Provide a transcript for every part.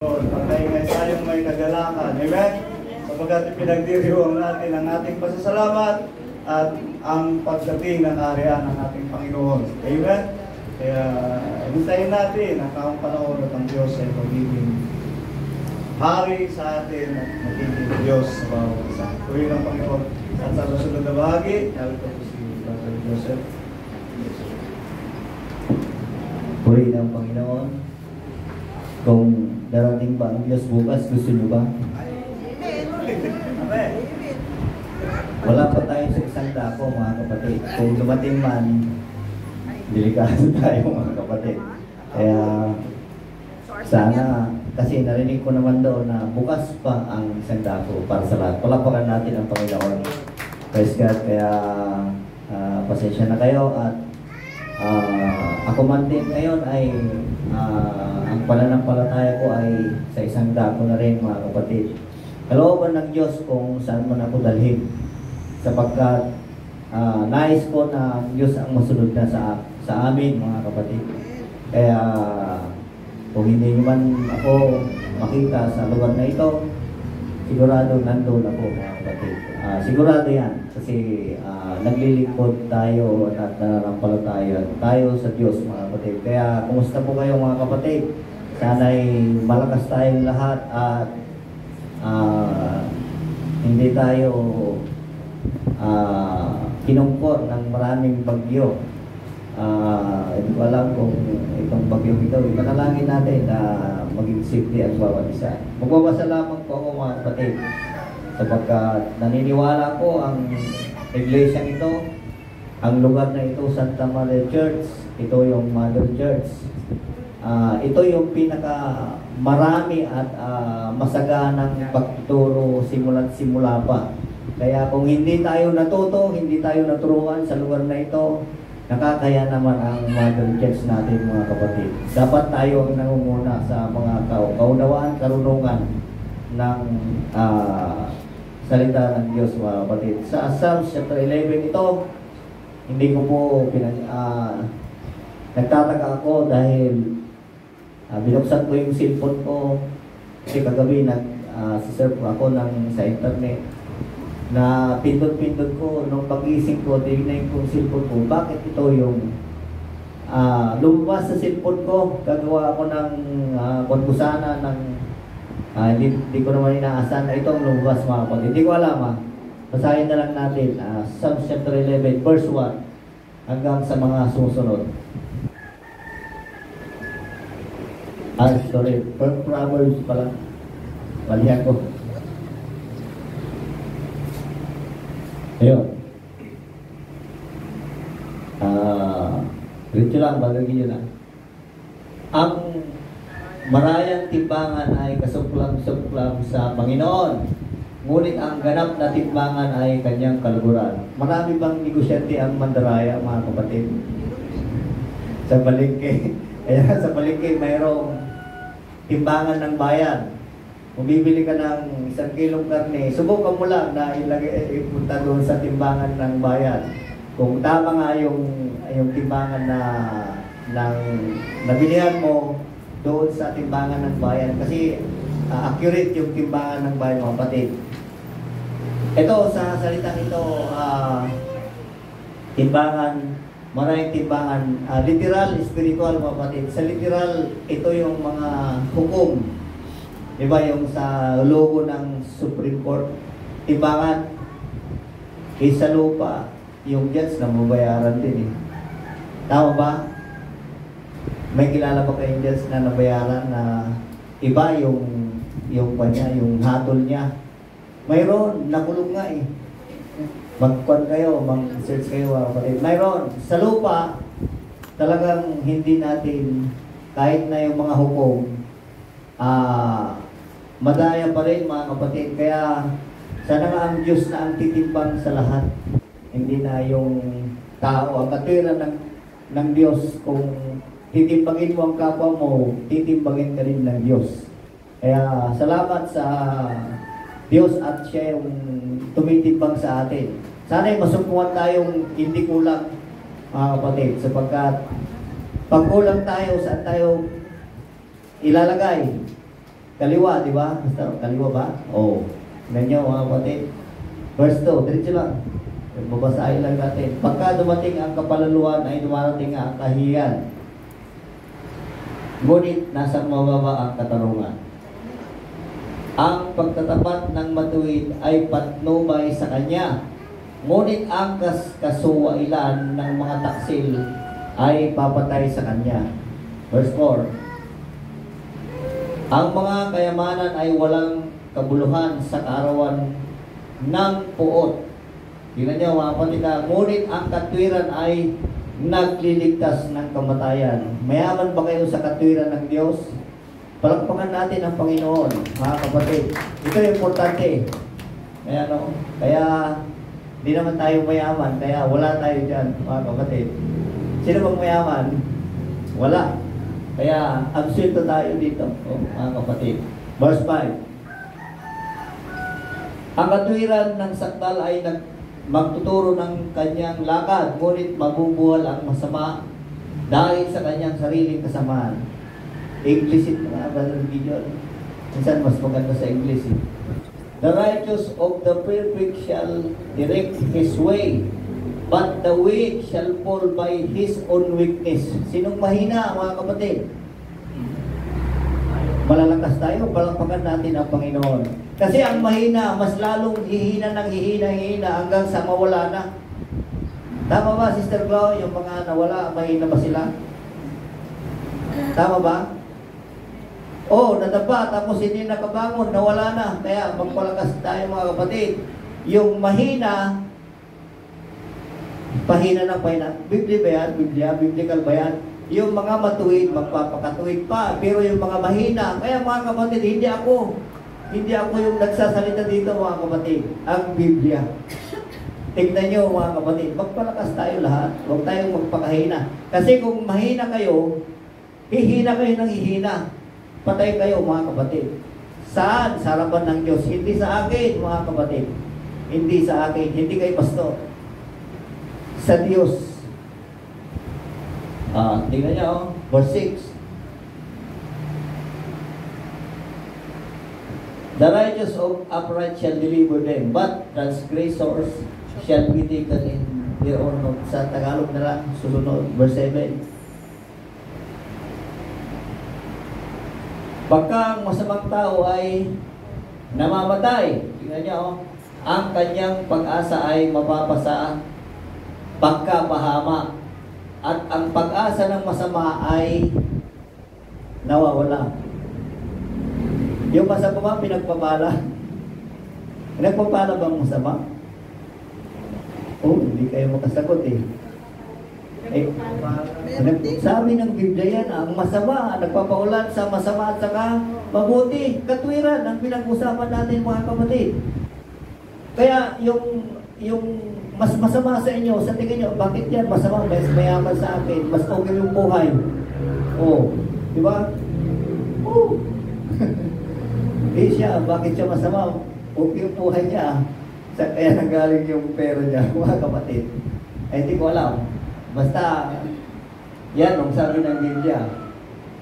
Pagkaingay tayong may kagalakan. Amen? Sapagkat pinagdiriwang natin ang ating pasasalamat at ang pagdating ng kaharian ng ating Panginoon. Amen? Kaya hintayin natin ang kaong panahon at ang Diyos ay magiging hari sa atin at magiging Diyos sa bawat isa. Tuwing ang Panginoon. At sa susunod na bahagi, narito po si Brother Joseph. Purihin ang Panginoon. Kung darating ba ang Diyos bukas, gusto nyo ba? Amen. Wala pa tayo sa isang dako, mga kapatid. Kung dumating man, delikado tayo, mga kapatid. Kaya sana, kasi narinig ko naman doon na bukas pa ang isang dako para sa lahat. Palapakan natin ang Panginoon. Praise God. Kaya pasensya na kayo at ako man din ngayon ay ang pananampalataya ko ay sa isang dako na rin, mga kapatid. Kalooban ng Diyos kung saan man ako dalhin, sapagkat nais ko na ang Diyos ang masunod na sa amin, mga kapatid. Kaya kung hindi man ako makita sa lugar na ito, sigurado nandun ako, mga kapatid. Sigurado yan kasi naglilingkod tayo at nananampalataya tayo sa Diyos, mga kapatid. Kaya kumusta po kayo, mga kapatid? Sana'y malakas tayong lahat at hindi tayo kinungkot ng maraming bagyo. Hindi ko alam kung itong bagyong ito, ipanalangin natin na maging safety ang bawat isa. Magpapasalamat po ako, mga kapatid, sapagkat naniniwala ko ang iglesia ito, ang lugar na ito, Santa Maria Church, ito yung Mother Church. Ito yung pinaka marami at masaganang pagtuturo simula't simula pa. Kaya kung hindi tayo natuto, hindi tayo naturuan sa lugar na ito, nakakaya naman ang Mother Church natin, mga kapatid. Dapat tayo ang nangunguna sa mga kaunawaan, karunungan ng salita ng Diyos, mga kapatid. Sa Psalms chapter 11 ito, hindi ko po nagtataka ako dahil binuksan ko yung cellphone ko kasi kagabi nag-surf ako sa internet na pindot-pindot ko nung pag-ising ko, tingnan ko yung cellphone ko, bakit ito yung lumabas sa cellphone ko, gagawa ako ng konbusana ng hindi ko naman inaasahan na itong lumabas, mga kapatid. Hindi ko alam, basahin na lang natin Psalms chapter 11 verse 1 hanggang sa mga susunod. Sorry, Proverbs pala. Balihan ko. Ayun. Diretso lang, bagay yun lang. Ang marayang timbangan ay kasuklam-suklam sa Panginoon, ngunit ang ganap na timbangan ay kanyang kaluguran. Marami bang negosyante ang mandaraya, mga kapatid? Sa palengke. Kaya sa palengke mayroong timbangan ng bayan. Kung bibili ka ng 1 kilong karne, subukan mo lang na ipunta doon sa timbangan ng bayan. Kung tama nga yung timbangan na nabilihan mo doon sa timbangan ng bayan. Kasi accurate yung timbangan ng bayan, mga kapatid. Ito, sa salitang ito, timbangan, maraming timbangan, literal, spiritual, mga kapatid. Sa literal, ito yung mga hukom. Diba yung sa logo ng Supreme Court, timbangan. Sa lupa, yung judge na mabayaran din eh. Tama ba? May kilala ba kayong judge na nabayaran na iba yung kanya, yung hatol niya? Mayroon, nakulong nga eh. Mag-con kayo, mag-search kayo, kapatid. Mayroon, sa lupa, talagang hindi natin, kahit na yung mga hukom, madaya pa rin, mga kapatid. Kaya, sana nga ang Diyos na ang titimbang sa lahat. Hindi na yung tao. Ang katwiran ng Diyos, kung titimbangin mo ang kapwa mo, titimbangin ka rin ng Diyos. Kaya, salamat sa Diyos at siya yung tumitimbang sa atin. Sana'y masumpuan tayong hindi kulang, mga kapatid, sapagkat pag kulang tayo, saan tayo ilalagay? kaliwa, di ba? Basta kaliwa ba? Oo. Ganyan mga kapatid. Verse 2, diretso lang. Babasahin lang natin. Pagka dumating ang kapalaluan ay dumarating ang kahiyan. Ngunit nasa mababa ang katarungan. Ang pagtatapat ng matuwid ay patnubay sa kanya. Ngunit ang kasuwailan ng mga taksil ay papatay sa kanya. Verse 4. Ang mga kayamanan ay walang kabuluhan sa kaarawan ng puot. Tingnan niyo mga kapatid, ngunit ang katwiran ay nagliligtas ng kamatayan. Mayaman ba kayo sa katwiran ng Diyos? Palakpakan natin ang Panginoon, mga kapatid. Ito yung importante. Kaya di naman tayo mayaman, kaya wala tayo dyan, mga kapatid. Sino bang mayaman? Wala. Kaya absento tayo dito, mga kapatid. Verse 5. Ang katwiran ng sakdal ay magtuturo ng kanyang lakad, ngunit mabubuwal ang masama dahil sa kanyang sariling kasamaan. Implicit mga brother Gideon. Minsan mas maganda sa English. The righteous of the perfect shall direct his way, but the weak shall fall by his own weakness. Sinong mahina, mga kapatid? Malalakas tayo, palakpakan natin ang Panginoon. Kasi ang mahina, mas lalong hihina ng hihina hanggang sa mawala na. Tama ba, Sister Glo? Yung mga nawala, mahina ba sila? Tama ba? Nadapa, tapos hindi nakabangon, nawala na. Kaya magpalakas tayo mga kapatid. Yung mahina, pahina ng pahina. Biblia ba yan? Biblical ba yan? Yung mga matuwid, magpapakatuwid pa. Pero yung mga mahina, kaya mga kapatid, hindi ako yung nagsasalita dito mga kapatid. Ang Biblia. Tignan nyo mga kapatid, magpalakas tayo lahat. Huwag tayong magpakahina. Kasi kung mahina kayo, hihina kayo ng hihina. Patay kayo mga kapatid. Saan? Sa harapan ng Diyos. Hindi sa akin mga kapatid. Hindi sa akin. Hindi kay pastor. Sa Diyos. Tingnan nyo, verse 6. The righteous of upright shall deliver them, but transgressors shall be taken in their own note. Sa Tagalog na lang, susunod, verse 7. Pagka ang masamang tao ay namamatay, tingnan niyo, ang kanyang pag-asa ay mapapasa pagkapahama, at ang pag-asa ng masama ay nawawala. Yung masama, pinagpapala. Pinagpapala bang masama? Hindi kayo makasagot eh. Sabi ng Biblia yan, ang masama, nagpapaulan sa masama at saka mabuti. Katwiran ang pinag-usapan natin mga kapatid. Kaya yung mas masama sa inyo, sa tingin nyo, bakit yan masama? Mas mayaman sa akin, mas okay yung buhay. Di ba? Siya, bakit siya masama? Okay yung buhay niya. Kaya nanggaling yung pera niya, mga kapatid. Hindi ko alam. Basta, yan ang sabi ng Biblia.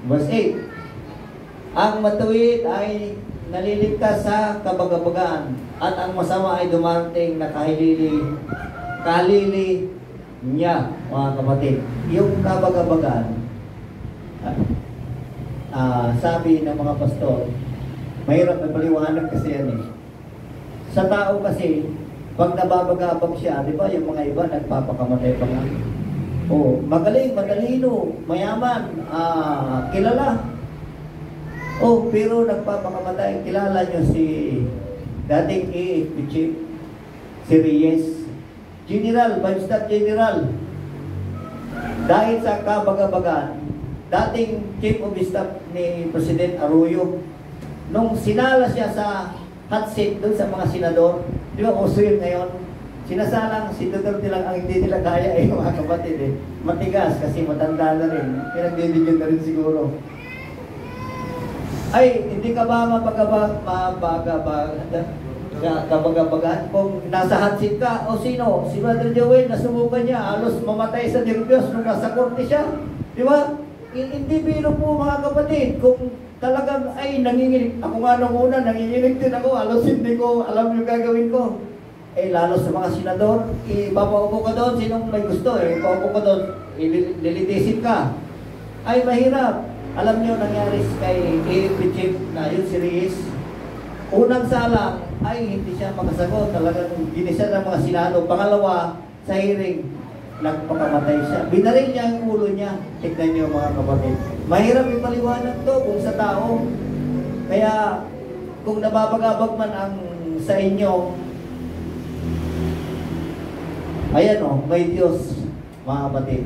Verse 8. Ang matuwid ay naliligtas sa kabagabagan, at ang masama ay dumarating na kalili niya, mga kapatid. Yung kabagabagan, sabi ng mga pastor, mahirap na paliwanag kasi yan eh. Sa tao kasi, pag nababagabag siya, di ba yung mga iba nagpapakamatay pa nga. Magaling, matalino, mayaman, kilala. Pero nagpapakamatay. Kilala nyo si dating AFP chief, si Reyes. General, 5-star general. Dahil sa kabagabagan, dating chief of staff ni President Arroyo, nung sinala siya sa hot seat doon sa mga senador, di ba uso yun ngayon? Sinasalang si Duterte lang ang hindi nila kaya mga kapatid eh. Matigas kasi matanda na rin. Pinagbibigyan na rin siguro. Ay, hindi ka ba kabagabagan kung nasa hot seat ka? O sino? Si Brother Joel, nasubukan niya. Halos mamatay sa nervyos nung nasa korte siya. Di ba? Hindi biro po mga kapatid. Kung talagang ay nanginginig. Ako nga nung una, nanginginig din ako. Halos hindi ko alam yung gagawin ko. Lalo sa mga senador, ipapaupo ka doon, sinong may gusto, ipapaupo ka doon, lilitisin ka. Ay, mahirap. Alam niyo, nangyari kay AFP Chief na yun si Reyes. Unang salang ay hindi siya makasagot. Talagang ginisa ng mga senado. Pangalawa, sa hearing, nagpakamatay siya. Binaril niya ang ulo niya. Tignan niyo mga kapatid. Mahirap ipaliwanag to kung sa tao. Kaya, kung nababagabag man ang sa inyo, ayan o, may Diyos, mga kapatid.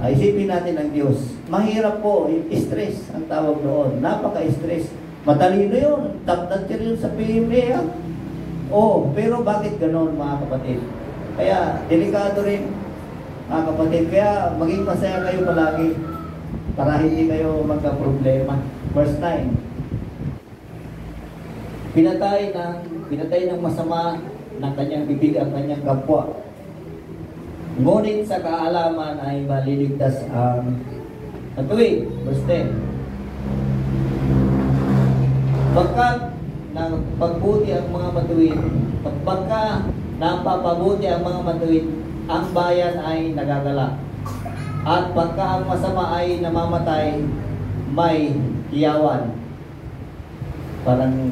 Isipin natin ang Diyos. Mahirap po, stress ang tawag doon. Napaka-stress. Matalino yun. Top-notch yun sa PMA. Pero bakit ganon, mga kapatid? Kaya, delikado rin, mga kapatid. Kaya, maging masaya kayo palagi para hindi kayo magka-problema. Verse 9. Pinatay ng masama ng kanyang bibig ang kanyang kapwa. Ngunit sa kaalaman ay maliligtas ang matuwid. Verse 10. Pagkat pagbuti ang mga matuwid, pagka napapabuti ang mga matuwid, ang bayan ay nagagala. At pagka ang masama ay namamatay, may hiyawan. Parang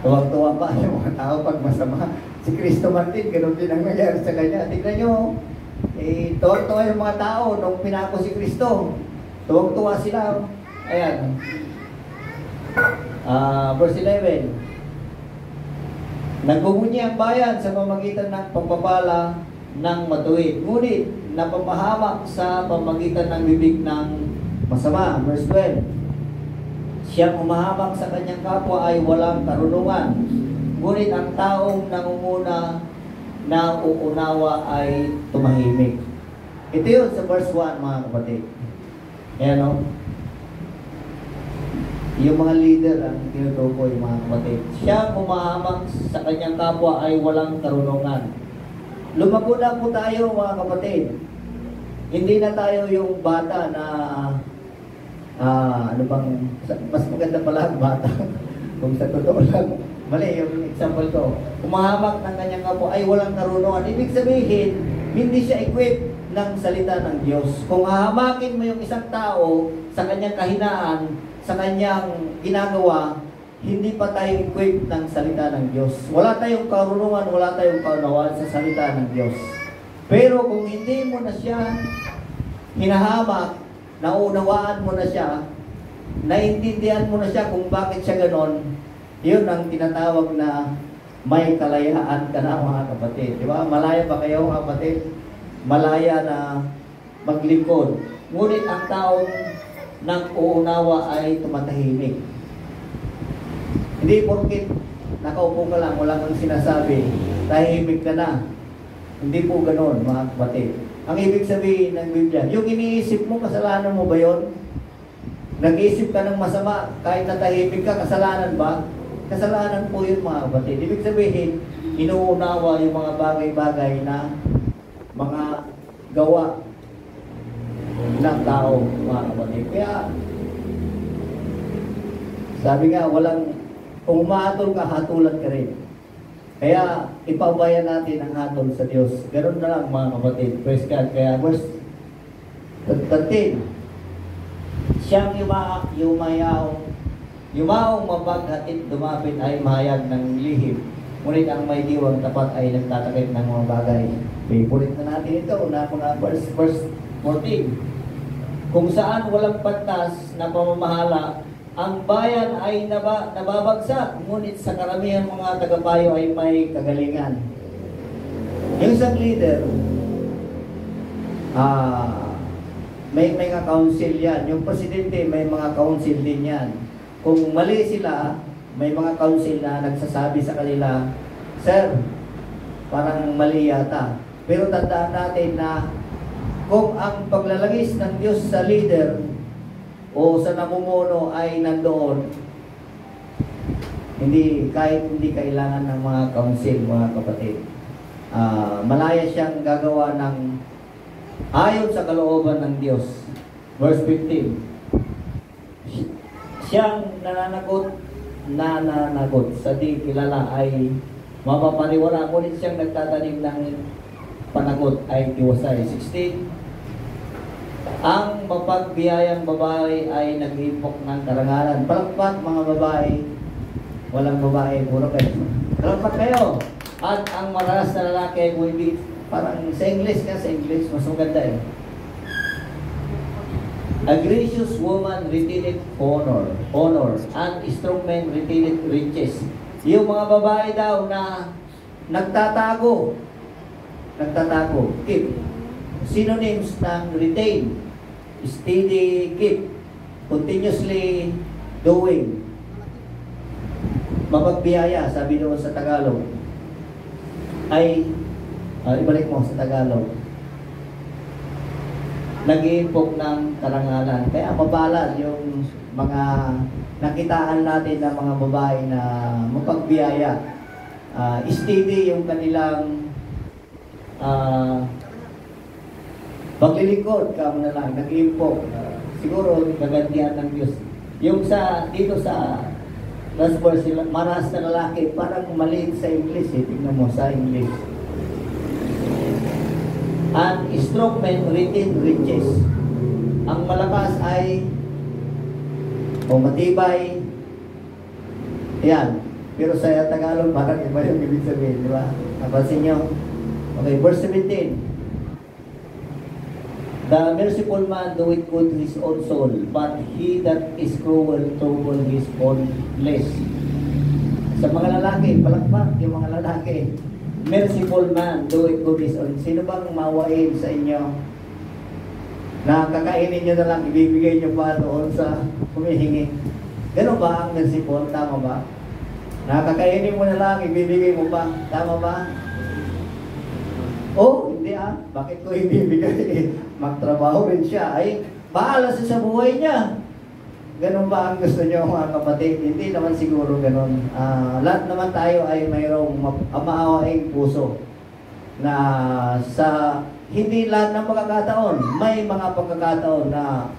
tuwag-tuwa pa yung mga tao pag masama. Si Cristo man din, ganun din ang nangyari sa kanya. Tignan nyo, tuwag-tuwa yung mga tao nung pinako si Cristo. Tuwag-tuwa sila. Ayan. Verse 11. Nagbubunyi ang bayan sa pamagitan ng pagpapala ng matuwid. Ngunit, napamahamak sa pamagitan ng bibig ng masama. Verse 12. Siyang umahamak sa kanyang kapwa ay walang karunungan. Ngunit ang taong nangunguna na uunawa ay tumahimik. Ito yun sa verse 1, mga kapatid. Ayan o. Yung mga leader ang tinutukoy, mga kapatid. Siya umahamak sa kanyang kapwa ay walang karunungan. Lumago na po tayo, mga kapatid. Hindi na tayo yung bata na mas maganda pala ang bata. Kung sa totoo lang, mali yung example ko. Umahamak ng kanyang kapwa ay walang karunungan. Ibig sabihin, hindi siya equipped ng salita ng Diyos. Kung hahamakin mo yung isang tao sa kanyang kahinaan, sa kanyang ginagawa, hindi pa tayo equipped ng salita ng Diyos. Wala tayong karunungan, wala tayong kaunawaan sa salita ng Diyos. Pero kung hindi mo na siya hinahamak, naunawaan mo na siya, naintindihan mo na siya kung bakit siya ganon, yun ang tinatawag na may kalayaan ka na, mga kapatid. Di ba? Malaya ba kayo, mga kapatid? Malaya na maglingkod. Ngunit ang taong nang uunawa ay tumatahimik. Hindi porkit nakaupo ka lang, wala kang sinasabi, tahimik ka na. Hindi po ganon, mga kapatid. Ang ibig sabihin ng Biblia, yung iniisip mo, kasalanan mo ba yun? Nag-iisip ka ng masama, kahit natahimik ka, kasalanan ba? Kasalanan po yun, mga kapatid. Ibig sabihin, inuunawa yung mga bagay-bagay na mga gawa ng tao, mga kapatid. Kaya, sabi nga, kung umahatol ka, hatulan ka rin. Kaya, ipabayan natin ang hatol sa Diyos. Ganun na lang, mga kapatid. Praise God. Kaya, verse 13, siyang yumaong mapaghatid dumapit ay mahayag ng lihim. Ngunit ang may diwang tapat ay nagtatakip ng mga bagay. Favorite na natin ito na mga verse 14. Kung saan walang pantas na pamamahala, ang bayan ay nababagsak. Ngunit sa karamihan mga tagapayo ay may kagalingan. Yung isang leader, may mga council yan. Yung presidente, may mga council din yan. Kung mali sila, may mga council na nagsasabi sa kanila, Sir, parang mali yata. Pero tandaan natin na kung ang paglalagis ng Diyos sa leader o sa namumuno ay nandoon, kahit hindi kailangan ng mga council, mga kapatid. Malaya siyang gagawa ng ayon sa kalooban ng Diyos. Verse 15. siyang nananagot sa di kilala ay mapapaniwala, ngunit siyang nagtatanim ng panagot ay tiwasay. 16. Ang mapagbiyayang babae ay nag-iipok ng karangalan. Palakpak mga babae, walang babae, puro kayo. Palakpak kayo. At ang maralas na lalaki ay hindi, parang sa English ka, sa English, mas maganda eh. A gracious woman retained honor, and strong men retained riches. Yung mga babae daw na nagtatago, keep. Synonyms ng retain, steady, keep, continuously doing. Mapagbiyaya, sabi doon sa Tagalog, ay, ibalik mo sa Tagalog, nag-iimpok ng karangalan. Kaya mapalad yung mga nakitaan natin ng mga babae na mapagbiyaya. Steady yung kanilang paglilingkod, kamo na lang, nag-iimpok. Siguro, gagantihan ng Diyos. Yung dito sa last verse, maras na lalaki, parang maliit sa English eh. Tingnan mo sa English. And strong men retain riches. Ang malakas ay matibay. Ayan. Pero sa Tagalog, parang iba yung ibig sabihin, di ba? Napansin nyo? Okay, verse 17. The merciful man doeth good his own soul, but he that is cruel trouble his own flesh. Sa mga lalaki, palakpak yung mga lalaki. Merciful man, do it good his own. Sino bang mawain sa inyo na kakainin nyo na lang, ibibigay nyo pa doon sa humihingi? Gano'n ba ang merciful? Tama ba? Nakakainin mo na lang, ibibigay mo pa. Tama ba? Oh, hindi ah. Bakit ko ibibigay? Magtrabaho rin siya. Ay, bahala siya sa buhay niya. Ganun ba ang gusto niyo mga kapatid? Hindi naman siguro ganun. Lahat naman tayo ay mayroong maawaing puso na sa hindi lahat ng pagkakataon, may mga pagkakataon na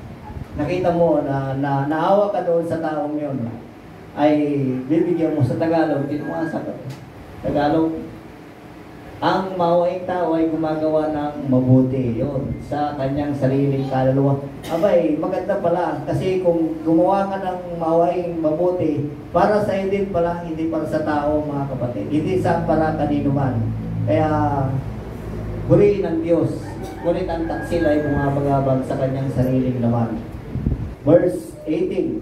nakita mo na naawa ka doon sa taong yun, ay bibigyan mo sa Tagalog, sa Tagalog, ang maawaing tao ay gumagawa ng mabuti yun sa kanyang sariling kaluluwa. Abay, maganda pala kasi kung gumawa ka ng maawaing mabuti, para sa iyo din pala, hindi para sa tao mga kapatid, hindi sa para kanino man. Kaya purihin ng Diyos, ngunit ang taksil ay bumabagabag sa kanyang sariling laman. Verse 18.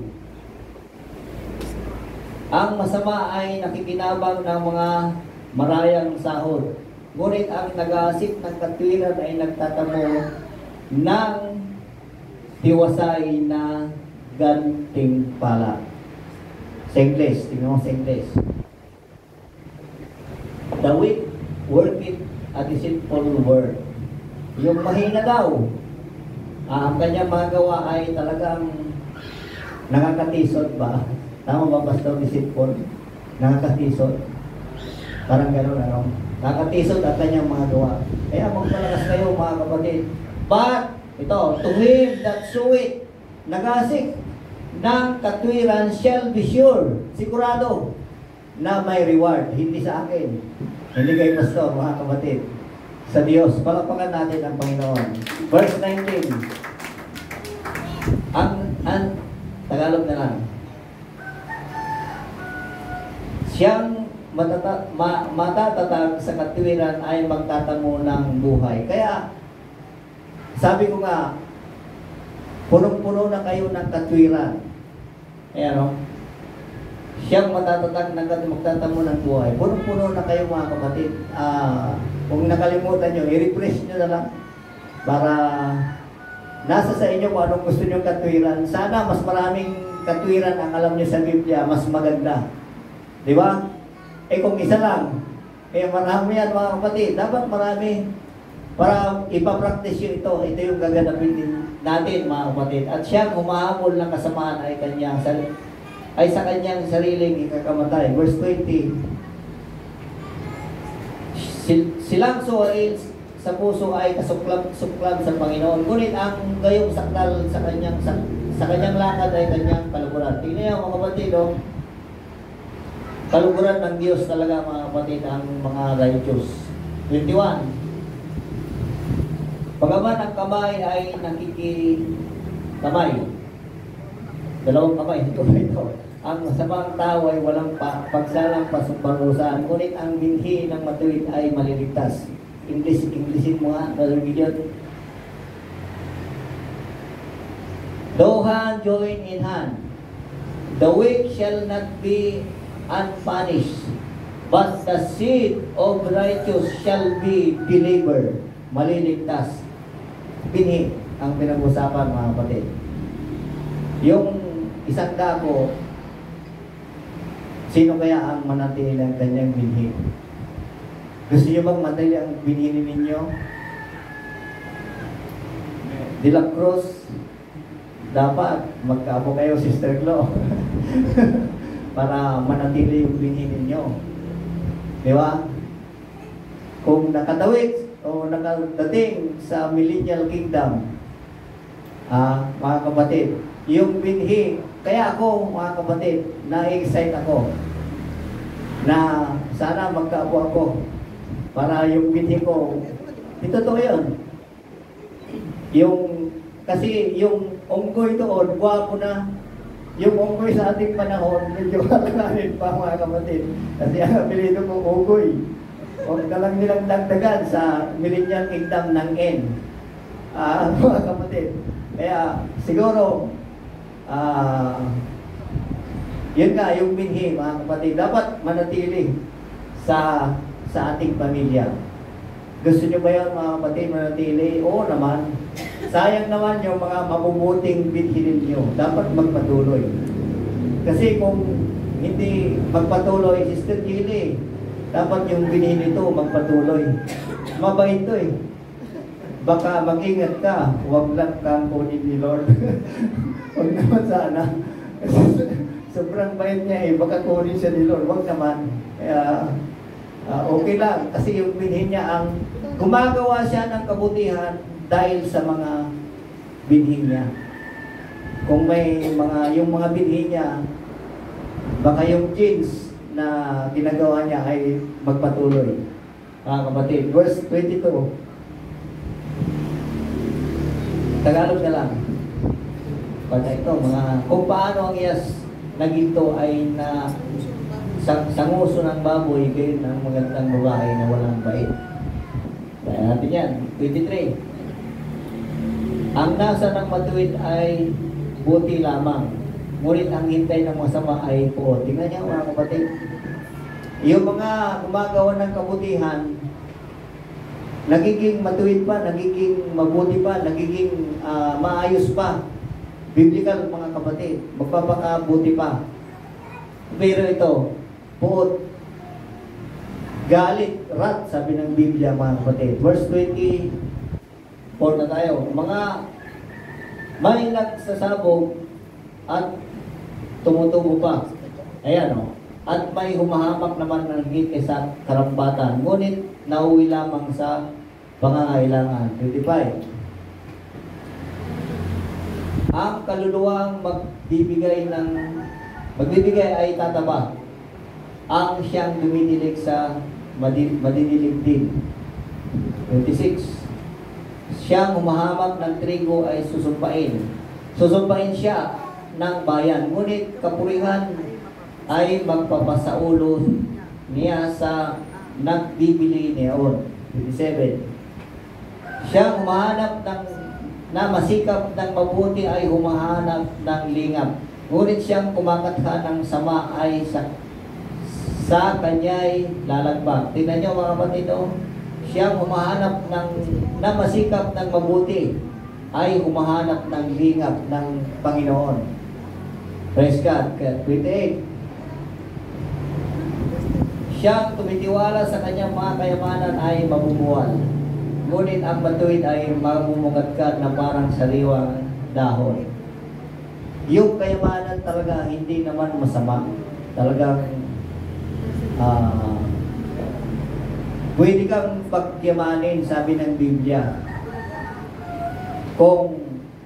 Ang masama ay nakikinabang ng mga marayang sahod, ngunit ang nag-aasik ng katwiran ay nagtatamo ng tiwasay na gantimpala. Sa English, tingnan mo sa English. The weak work it a deceitful word. Yung mahina daw, ang kanyang magawa ay talagang nakakatisod ba? Tama ba, Pastor? Deceitful? Nakakatisod? Parang gano'n, ano? Nakatisod ang kanyang mga gawa. Kaya magpalakas kayo mga kapatid. But, ito, to him that show it, nagasik ng katwiran shall be sure, sigurado, na may reward. Hindi sa akin. Hindi kay Pastor, mga kapatid. Sa Diyos, palakpakan natin ang Panginoon. Verse 19. Ang Tagalog na lang. Siyang matatatag sa katwiran ay magtatamo ng buhay. Kaya, sabi ko nga, punong-puno na kayo ng katwiran. Ayan o. Siyang matatatag ng magtatamo ng buhay. Punong-puno na kayo mga kapatid. Kung nakalimutan nyo, i-refresh nyo na lang para nasa sa inyo kung anong gusto nyo katwiran. Sana mas maraming katwiran ang alam nyo sa Biblia, mas maganda. Di ba? Kung isa lang, marami yan mga kapatid. Dapat marami para ipapractice yun ito. Ito yung gaganapin din natin mga kapatid. At siyang humahabol ng kasamaan ay sa kanyang sariling ikakamatay. Verse 20. Silang suwail sa puso ay kasuklab sa Panginoon. Ngunit ang gayong sakdal sa kanyang sa kanyang lakad ay kanyang kaluguran. Tingnan niyo mga kapatid, oh. Kaluguran ng Diyos talaga mga kapatid ang mga righteous. 21. Bagaman ang kamay ay nakikikamay. Dalawang kamay, hindi ko ba ito? Ang masamang tao ay walang pagsalang parusahan, ngunit ang binhi ng matuwid ay maliligtas. Inglesin mo nga, Brother Gideon. Though hand join in hand, the weak shall not be unpunished, but the seed of righteous shall be delivered. Maliligtas. Binhi ang pinag-usapan mga kapatid. Yung isang dako, sino kaya ang manatili ng kanyang binhi? Gusto niyo bang manatili ang binhi ninyo? De La Cruz, dapat magkaapo kayo, Sister Glo, para manatili yung binhi ninyo. Di ba? Kung nakatawid o nakadating sa Millennial Kingdom, mga kapatid, yung binhi, kaya ako mga kapatid, na-excite ako na sana magkaapo ako para yung binhi ko, ito to yun. Kasi yung unggoy doon, gwapo na. Yung unggoy sa ating panahon, medyo kalanganin pa mga kapatid. Kasi ang apelido ko unggoy. Huwag ka lang nilang dagdagan sa Millennial Kingdom ng N. Mga kapatid. Kaya siguro, yun nga, yung binhi mga kapatid, dapat manatili sa ating pamilya. Gusto nyo ba yan mga kapatid manatili? Oo naman. Sayang naman yung mga mabubuting binhi ninyo. Dapat magpatuloy. Kasi kung hindi magpatuloy, Sister Gili, dapat yung binhi nito magpatuloy. Mabait to eh. Baka mag-ingat ka, huwag lang kang kunin ni Lord. Huwag naman sana. Sobrang bait niya eh, baka kunin siya ni Lord. Huwag naman. Kaya, okay lang. Kasi yung binhi niya ang gumagawa siya ng kabutihan dahil sa mga binhi niya. Kung may yung mga binhi niya, baka yung genes na ginagawa niya ay magpatuloy. Mga kapatid, verse 22. Tagalog na lang. Pag ito, kung paano ang iyas na ginto ay na sanguso ng baboy, gayon ng magandang babae na walang bait. Kaya natin yan. 23. Ang nasa ng matuwid ay buti lamang, ngunit ang hintay ng masama ay puot. Tingnan niyo mga kapatid. Yung mga gumagawa ng kabutihan, nagiging matuwid pa, nagiging mabuti pa, nagiging maayos pa. Biblical mga kapatid, magpapakabuti pa. Pero ito, puot, galit, wrath, sabi ng Biblia mga kapatid. Verse 24 na tayo. Mga may nagsasabog at tumutubo pa. Ayan o. At may humahamak naman ng higit sa karambatan, ngunit nauwi lamang sa pangangailangan. 25. Ang kaluluwang magbibigay ay tataba. Ang siyang dumidilig sa madinilig din. 26. Siyang humahamak ng trigo ay susumpain. Susumpain siya ng bayan, ngunit kapurihan ay magpapasaulo niya sa nagbibili niyaon. 27. Siyang humahanap na masikap ng mabuti ay humahanap ng lingap. Ngunit siyang kumakatha ng sama ay sa kanya'y lalagpak. Tingnan niyo mga kapatid, siyang humahanap na masikap ng mabuti ay humahanap ng lingap ng Panginoon. Praise God. 28. Siyang tumitiwala sa kanyang mga kayamanan ay mabubuwal. Ngunit ang matuwid ay mamumugatkat na parang sariwang dahon. Yung kayamanan talaga hindi naman masama. Talagang pwede kang pagyamanin, sabi ng Biblia, kung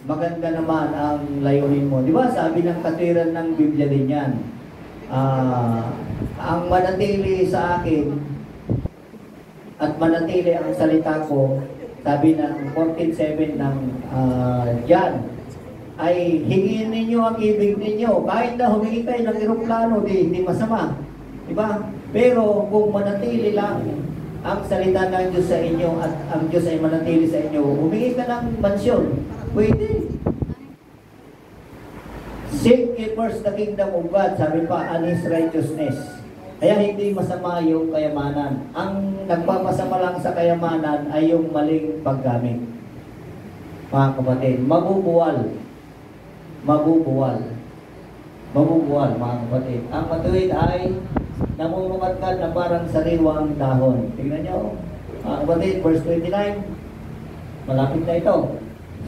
maganda naman ang layunin mo. Di ba sabi ng katwiran ng Biblia din yan, ang manatili sa akin at manatili ang salita ko, sabi ng 14:7 ng John, ay hingin ninyo ang ibig ninyo. Kahit na humingi kayo ng eroplano, hindi masama. Diba? Pero kung manatili lang ang salita ng Diyos sa inyo at ang Diyos ay manatili sa inyo, humingi ka ng mansyon. Pwede. Seek ye first the kingdom of God, sabi pa, and His righteousness. Kaya hindi masama yung kayamanan. Ang nagpapasama lang sa kayamanan ay yung maling paggamit. Mga kapatid, mabubuwal. Mabubuwal, mga kapatid. Ang matuwid ay namumukadkad na parang sariwang dahon. Tingnan nyo, mga kapatid, verse 29, malapit na ito.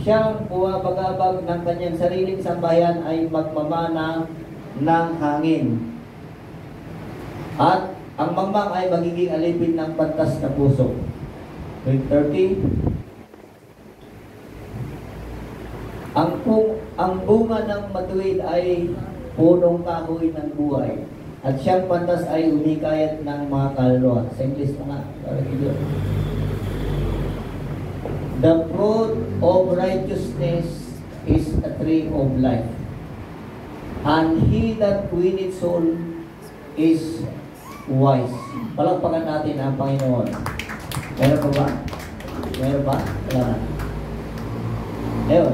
Siyang buwabagabag ng kanyang sariling sambayan ay magmamana ng hangin. At ang mangmang ay magiging alipin ng pantas na puso. Verse 30, ang bunga ng matuwid ay punong kahoy ng buhay. At siyang pantas ay umikayat ng mga kaluluwa. Sa English na nga. The fruit of righteousness is a tree of life. And he that winneth soul is wise. Palagpakan natin ang Panginoon. Meron pa ba? Meron ba? Wala na. Ayun.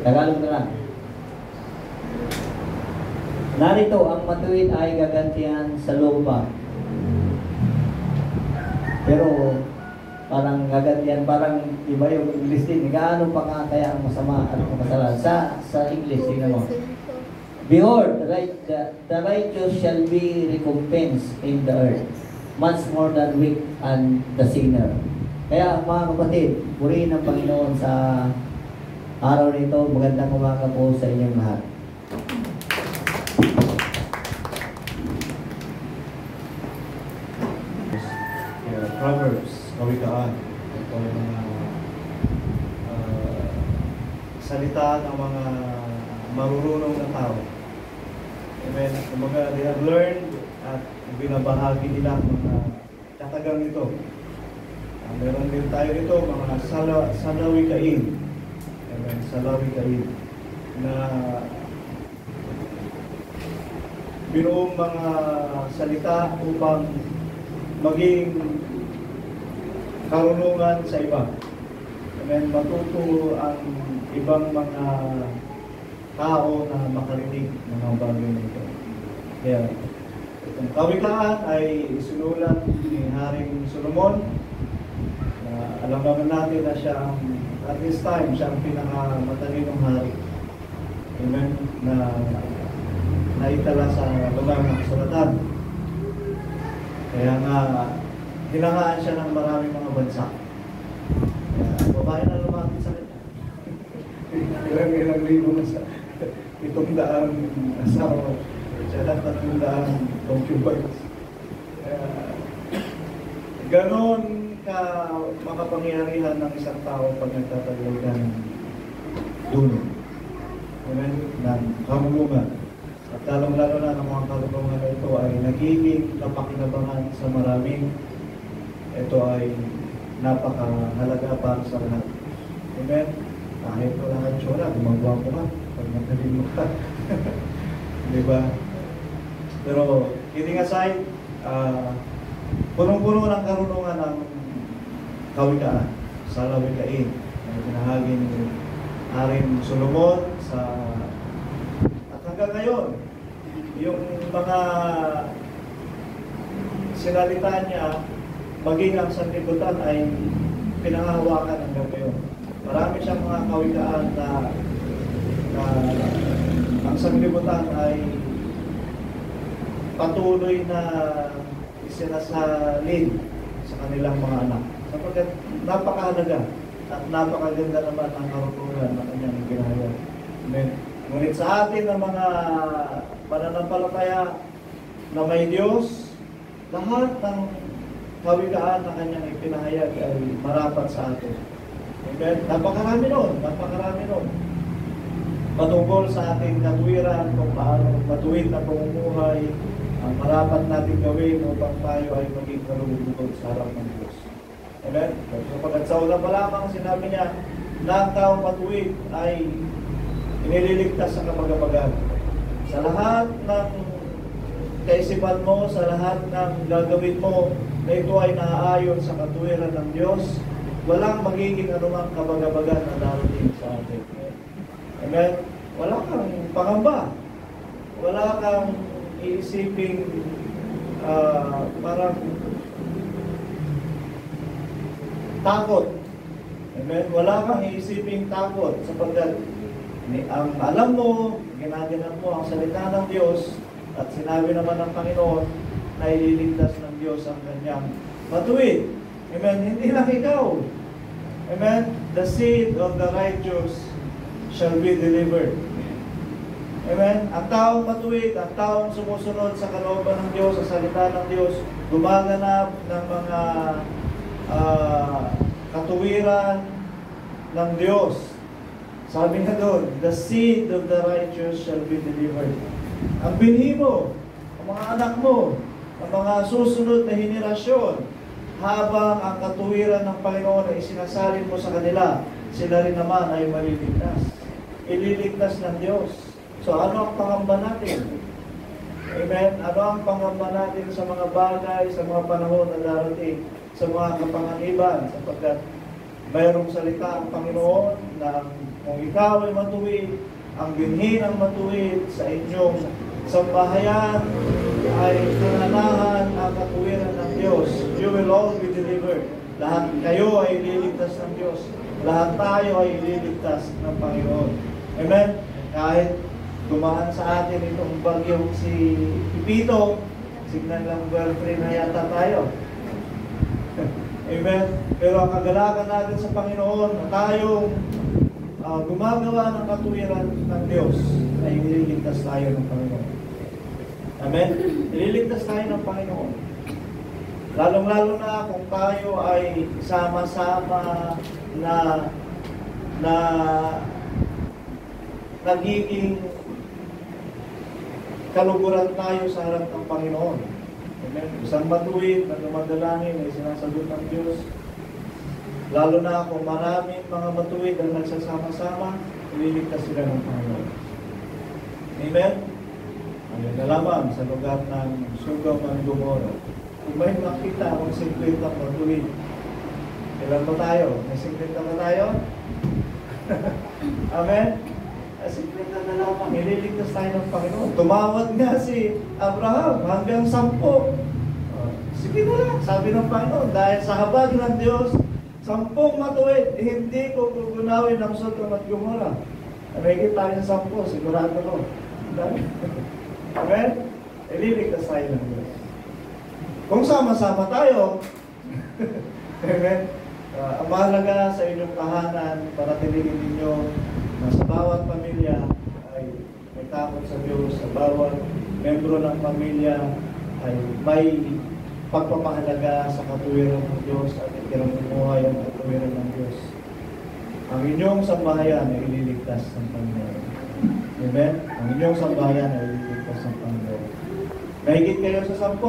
Tagalog na lang. Narito, ang matuwid ay gagantihan sa lupa. Pero, parang gagantihan, parang iba yung English din. Gaano pa nga kaya ang masama at masalanan? Sa English, tingnan mo. Behold, the righteous shall be recompensed in the earth, much more than weak and the sinner. Kaya mga kapatid, purihin ang Panginoon sa araw nito. Magandang umaga po sa inyong lahat. Proverbs, kawikaan. Ito yung mga salita ng mga marurunong na tao. Amen. Kumbaga, they have learned at binabahagi nila ang mga katagang ito. Meron din tayo ito, mga salawikain. Amen. Salawikain. Na binuong mga salita upang maging karunungan sa iba. Amen. Matuto ang ibang mga tao na makarinig ng mga bagay nito. Kaya, itong kawikaan ay isinulat ni Haring Solomon. Alam naman natin na siya ang, at this time, siya ang pinakamatalinong hari. Amen. Na naitala sa lugar ng kasulatan. Kaya nga, hilangaan siya ng maraming mga bansa. Kaya, babae na lumapit sa kanya. Ilang libo na sa 700 asawa. Siya lang 300 concubines. Ganon ka makapangyarihan ng isang tao pag nagtatagal ka ng dulo. Amen? Ng kamulungan. At lalong-lalo na ng mga kalulungan na ito ay nagiging napakinabangan sa maraming. Ito ay napakahalaga para sa lahat. Amen? Kahit wala kang tsura, gumagawa ko ka. Pag nagdaling mo ka. Diba? Pero, kidding aside, punong-puno ng karunungan ng kawikaan, salawikain, na pinahagi ni Haring Solomon at hanggang ngayon, yung mga sinalita niya, maging ang sanlibutan ay pinangahawakan hanggang ngayon. Marami siyang mga kawikaan na ang sanlibutan ay patuloy na isinasalin sa kanilang mga anak. Sapagkat napakahalaga at napakaganda naman ang karunungan na kanyang ginahayag. Amen. Ngunit sa atin ng mga pananampalataya na may Diyos, lahat ng kawikaan na kanyang ipinahayag ay marapat sa atin. Amen? Napakarami nun, napakarami nun. Patungkol sa ating katuwiran, kung paano matuwid na pamumuhay, ang marapat natin gawin upang tayo ay maging kalugod sa harap ng Diyos. Amen? Sapagkat sa una pa lamang sinabi niya, na ang taong matuwid ay inililigtas sa kapagapagan. Sa lahat ng kaisipan mo, sa lahat ng gagawin mo, na ito ay naaayon sa katuwiran ng Diyos, walang magiging anumang kabagabagan na darating sa atin. Amen? Wala kang pangamba. Wala kang iisiping parang takot. Amen? Wala kang iisiping takot sapagkat ang alam mo, ginaganan mo ang salita ng Diyos at sinabi naman ng Panginoon na ililigtas ng Diyos ang kanyang matuwid. Amen? Hindi lang ikaw. Amen? The seed of the righteous shall be delivered. Amen? Ang taong matuwid, ang taong sumusunod sa kalooban ng Diyos, sa salita ng Diyos, gumaganap ng mga katuwiran ng Diyos. Sabi nga doon, the seed of the righteous shall be delivered. Ang binhi mo, ang mga anak mo, ang mga susunod na henerasyon, habang ang katuwiran ng Panginoon ay sinasalin mo sa kanila, sila rin naman ay maliligtas. Ililigtas ng Diyos. So ano ang pangamba natin? Amen? Ano ang pangamba natin sa mga bagay, sa mga panahon na darating, sa mga kapanganiban, sapagkat mayroong salita ang Panginoon na kung ikaw ay matuwid, ang binhi ng matuwid sa inyong sambahayan ay nananahan ang katuwiran ng Diyos. You will all be delivered. Lahat kayo ay ililigtas ng Diyos. Lahat tayo ay ililigtas ng Panginoon. Amen? Kahit dumaan sa atin itong bagyong si Pipito, signal ng girlfriend na yata tayo. Amen? Pero ang kagalakan natin sa Panginoon na tayong gumagawa ng katuwiran ng Diyos ay ililigtas tayo ng Panginoon. Amen? Ililigtas tayo ng Panginoon. Lalong-lalo na kung tayo ay sama-sama na nagiging kaluguran tayo sa harap ng Panginoon. Amen? Isang matuwid na dumadalangin ay sinasagot ng Diyos. Lalo na kung maraming mga matuwid ang nagsasama-sama, ililigtas sila ng Panginoon. Amen? Ano na lamang sa lugar ng Sodom at Gomorrah. Kung may makita akong 50 matuwid, ilan ba tayo? May 50 ba tayo? Amen? 50 na lamang, ililigtas tayo ng Panginoon. Tumawad nga si Abraham hanggang 10. Sige na lang, sabi ng Panginoon, dahil sa habag ng Diyos, 10 matuwid, hindi ko gugunawin ang Sodom at Gomorrah. Nakikita tayo sa 10, sigurado ko. Amen? Ililigtas tayo ng Diyos. Kung sama-sama tayo, amen? Ang mahalaga sa inyong tahanan, para tinigin ninyo na sa bawat pamilya ay may takot sa Diyos, sa bawat membro ng pamilya ay may pagpapahalaga sa katuwiran ng Diyos at ikinamumuhay ang katuwiran ng Diyos. Ang inyong sambahayan ay ililigtas ng Panginoon. Amen? Ang inyong sambahayan ay ililigtas ng Panginoon. Mahigit kayo sa 10,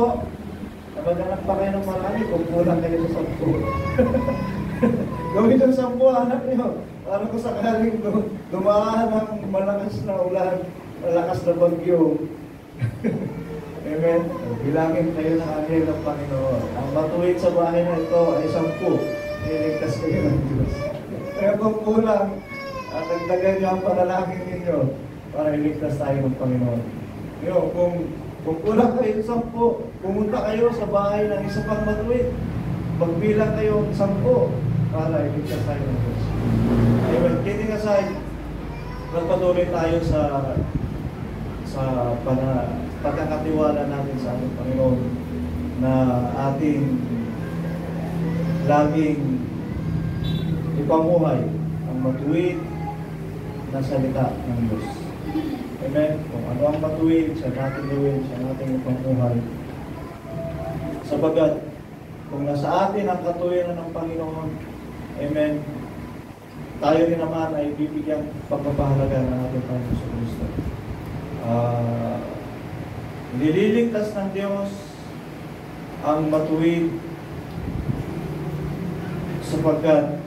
nabaganak pa kayo ng marami kung kulang kayo sa 10. Gawin yung 10 anak niyo. Para kung sakaling dumaan ng malakas na ulan, malakas na bagyo. Amen? Bilangin kayo ng anghel ng Panginoon. Ang matuwid sa bahay na ito ay 10. Iligtas kayo ng Diyos. Kaya kung kulang, at dagdagan niyo ang panalangin ninyo para iligtas tayo ng Panginoon. Kung kulang kayo 10, pumunta kayo sa bahay ng isa pang matuwid. Magbilang kayo 10 para iligtas tayo ng Diyos. Amen. Kidding aside, magpatuloy tayo sa pagkakatiwala natin sa ating Panginoon na ating laging ipamuhay ang matuwid na salita ng Diyos. Amen? Kung ano ang matuwid, siya natin gawin, siya natin ipamuhay. Sabagat, kung nasa atin ang katuwiran ng Panginoon, amen, tayo rin naman ay bibigyan pagpapahalaga ng ating Panginoon Kristo. Nililigtas ng Diyos ang matuwid sapagkat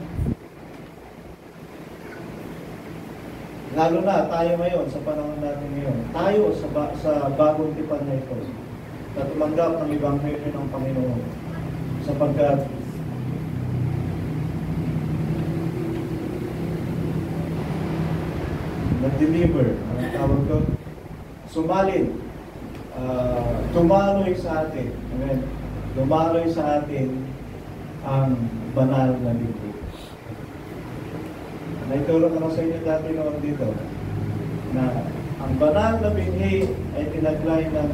lalo na tayo ngayon sa panahon natin ngayon, tayo sa bagong tipan na ito na tumanggap ng Ebanghelyo ng Panginoon sapagkat nag-deliver, anong tawag doon? Sumalin, tumaloy sa atin. Amen. Dumaloy sa atin ang banal na Biblia. Naituro ko na sa inyo dati noon dito na ang banal na binhi ay tinaglay ng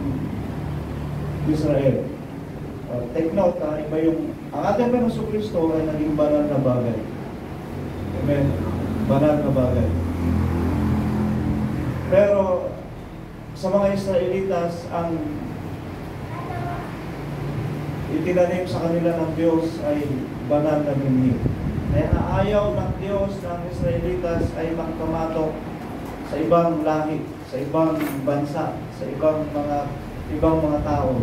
Israel. Take note, iba yung ang ating Panginoon Kristo ay naging banal na bagay. Amen. Banal na bagay. Pero sa mga Israelitas, ang itinanim sa kanila ng Diyos ay banal na binhi. Kaya ayaw ng Diyos ng Israelitas ay magkamatok sa ibang lahi, sa ibang bansa, sa ibang mga tao.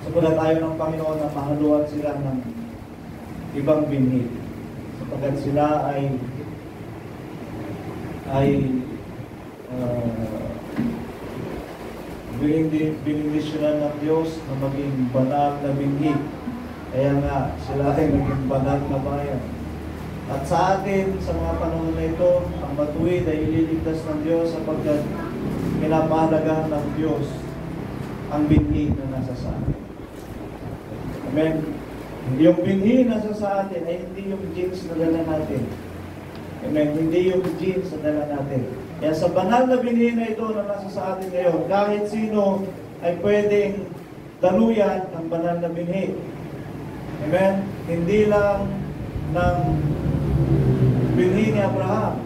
Sapagkat ayaw ng Panginoon na mahaluan sila ng ibang binhi. Sapagkat sila ay binindisyonan ng Diyos na maging banal na binhi. Kaya nga, sila ay maging banal na bayan. At sa atin, sa mga panahon na ito, ang matuwid ay ililigtas ng Diyos sapagkat pinapahalagahan ng Diyos ang binhi na nasa sa atin. Amen. Yung binhi na nasa sa atin ay hindi yung genes na dala natin. Amen. Hindi yung genes na dala natin. Kaya sa banal na binhi na ito na nasa sa atin ngayon, kahit sino ay pwedeng daluyan ng banal na binhi. Amen? Hindi lang ng binhi ni Abraham,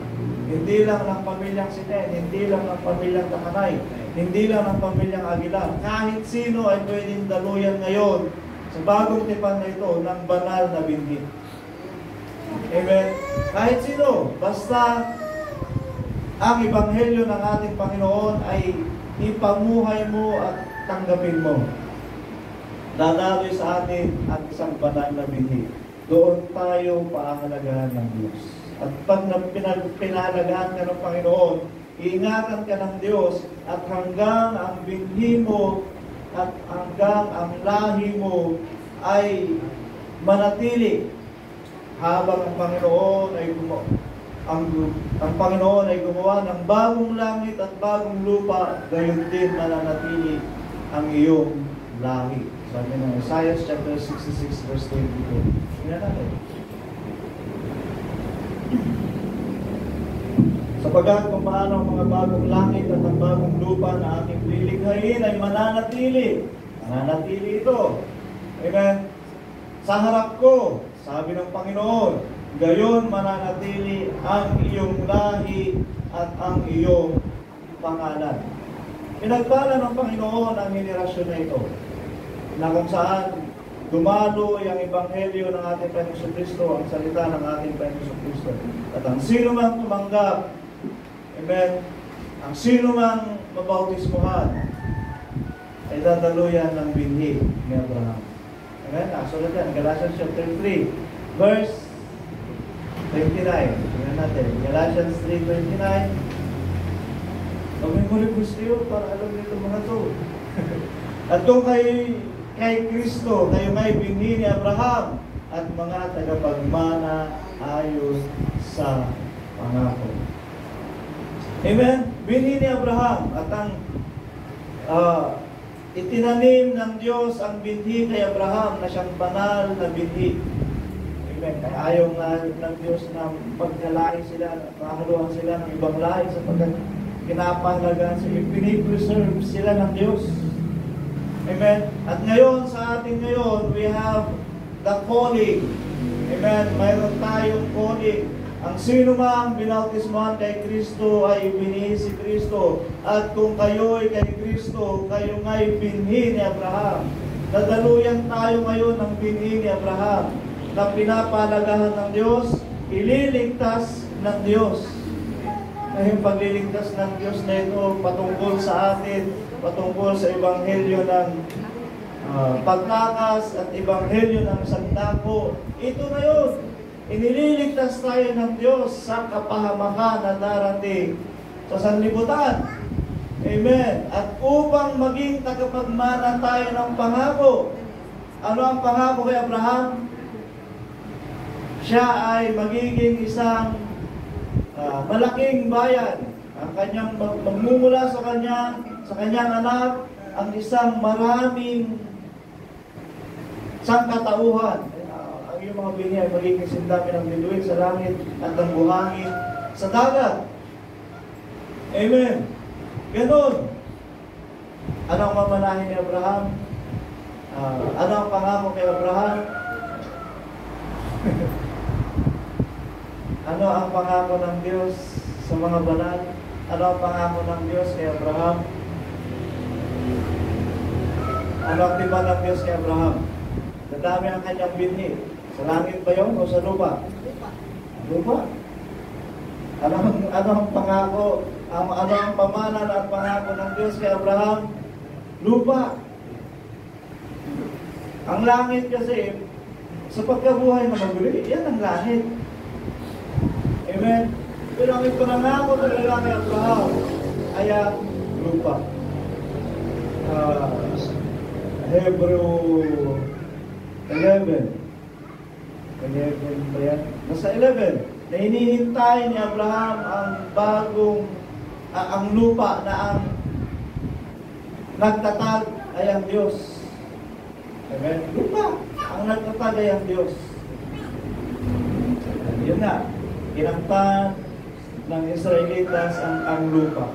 hindi lang ng pamilyang Sinen, hindi lang ng pamilyang Takanay, hindi lang ng pamilyang Aguilar. Kahit sino ay pwedeng daluyan ngayon sa bagong tipan na ito ng banal na binhi. Amen? Kahit sino, basta ang Ebanghelyo ng ating Panginoon ay ipamuhay mo at tanggapin mo. Dadaloy sa atin ang isang banal na binhi. Doon tayo paahalagahan ng Diyos. At pag pinahalagahan ka ng Panginoon, iingatan ka ng Diyos at hanggang ang binhi mo at hanggang ang lahi mo ay manatili habang ang Panginoon ay ang Panginoon ay gumawa ng bagong langit at bagong lupa, gayon din mananatili ang iyong lahi. Sabi ng Isaiah chapter 66 verse 22. Tingnan natin. Sapagkat kung paano ang mga bagong langit at ang bagong lupa na ating lilikhain ay mananatili. Mananatili ito. Amen. Sa harap ko, sabi ng Panginoon, gayon mananatili ang iyong lahi at ang iyong pangalan. Pinagpala ng Panginoon ang henerasyon na ito, na kung saan dumalo ang Ebanghelyo ng ating Panginoon Kristo, ang salita ng ating Panginoon Kristo. At ang sino man tumanggap, amen, ang sino man mabautismuhan, ay dadaluyan ng binhi ni Abraham. Amen? Nakasunod yan, Galatians chapter 3, verse 29. Tingnan natin. Galatians 3:29. Pag-memorize gusto para alam nito mga to. At kung kay Kristo, kayo may binhi ni Abraham at mga tagapagmana ayon sa pangako. Amen? Binhi ni Abraham at ang itinanim ng Diyos ang binhi kay Abraham na siyang banal na binhi. Amen. Kaya ayaw nga ng Diyos na pagkalain sila, mahaluan sila ng ibang lahi sapagkat pinapahalagaan sila, pinipreserve sila ng Diyos. Amen. At ngayon, sa atin ngayon, we have the calling. Amen. Mayroon tayong calling. Ang sino mang binautismuhan kay Kristo ay binhi si Kristo. At kung kayo'y kay Kristo, kayo nga'y binhi ni Abraham. Nadaluyan tayo ngayon ng binhi ni Abraham na pinapalagahan ng Diyos ililigtas ng Diyos. Ngayon, pagliligtas ng Diyos na ito patungkol sa atin, patungkol sa ebanghelyo ng pagtakas at ebanghelyo ng sandako, ito na yun. Inililigtas tayo ng Diyos sa kapahamakan na darating sa sanlibutan. Amen. At upang maging tagapagmana tayo ng pangako. Ano ang pangako kay Abraham? Siya ay magiging isang malaking bayan. Ang kanyang magmumula sa kanyang anak ang isang maraming sangkatauhan. Ang iyong mga bini ay magiging sindami ng bituin sa langit at ng buhangin sa dagat. Amen. Ganon. Ano ang mamanahin ni Abraham? Ano ang pangako kay Abraham? Ano ang pangako ng Diyos sa mga banal? Ano ang pangako ng Diyos kay Abraham? Ano ang tipan ng Diyos kay Abraham? Dadami ang kanyang binhi. Sa langit ba yun o sa lupa? Lupa. Ano ang pangako? Ano ang pamanan at pangako ng Diyos kay Abraham? Lupa. Ang langit kasi, sa pagkabuhay na maguli, yan ang langit. Amen? Pero ang ipinangako talaga kay Abraham ay ang lupa. Hebrew 11 ba yan? Nasa 11 na hinihintay ni Abraham ang ang lupa na ang nagtatag ay ang Diyos. Amen? Lupa. Ang nagtatag ay ang Diyos. Yun na. Kinamtan ng Israelitas ang lupa.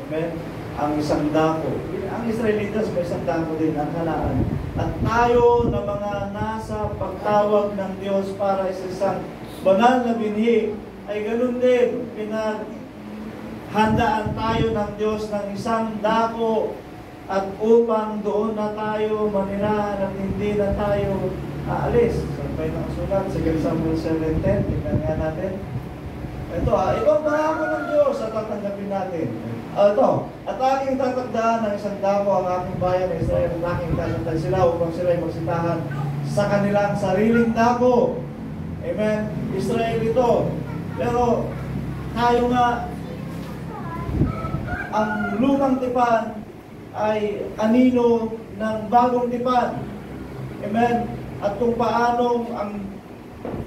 Amen? Ang isang dako. Ang Israelitas may isang dako din, ang Kanaan. At tayo na mga nasa pagtawag ng Diyos para sa isang banal na binhi, ay ganun din. Pinaghandaan tayo ng Diyos ng isang dako at upang doon na tayo manirahan at hindi na tayo aalis. Saan pa yung sulat? Sa Samuel 7:10. Tingnan nga natin. Ito ang pangako ng Diyos at tatanggapin natin. Ito, at aking tatagdaan ng isang dako ang aking bayan na Israel at aking tatagdaan sila upang sila ay magsitahan sa kanilang sariling dako. Amen? Israel ito. Pero tayo nga, ang lumang tipan ay anino ng bagong tipan. Amen? At kung paanong ang